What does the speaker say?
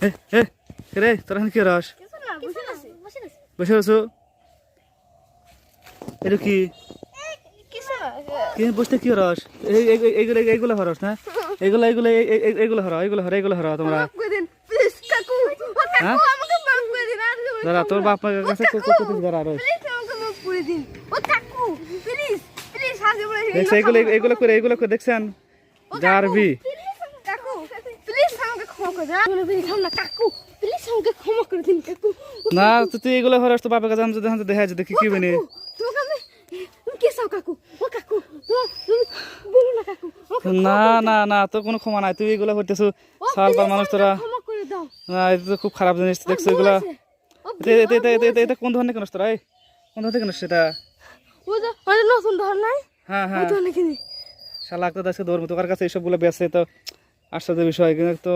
রে তোরা কি রস বসে আছো এটা কি কি বসতে কি রস এইগুলো হরস না এইগুলো হরা তোমরা হ্যাঁ দাঁড়া তোর বাপ মার কাছে দাঁড়া রস দেখছেন এইগুলো করে দেখছেন জারবি না তুই এগুলো হরস তো বাপের কাছে আমি যদি দেখা যায় দেখি কি বনি না না না তোর কোনো ক্ষমা নাই তুই এগুলো করতেছ সাল পাল মানুষ তোরা না এটা তো খুব খারাপ জিনিস দেখছো এগুলা এটা কোন ধরনের কেন তোরা কোন ধরনের কেন সেটা হ্যাঁ হ্যাঁ শালা তো দৌড় তোর কাছে এইসবগুলো বেছে তো আশ্চর্য বিষয় কিন্তু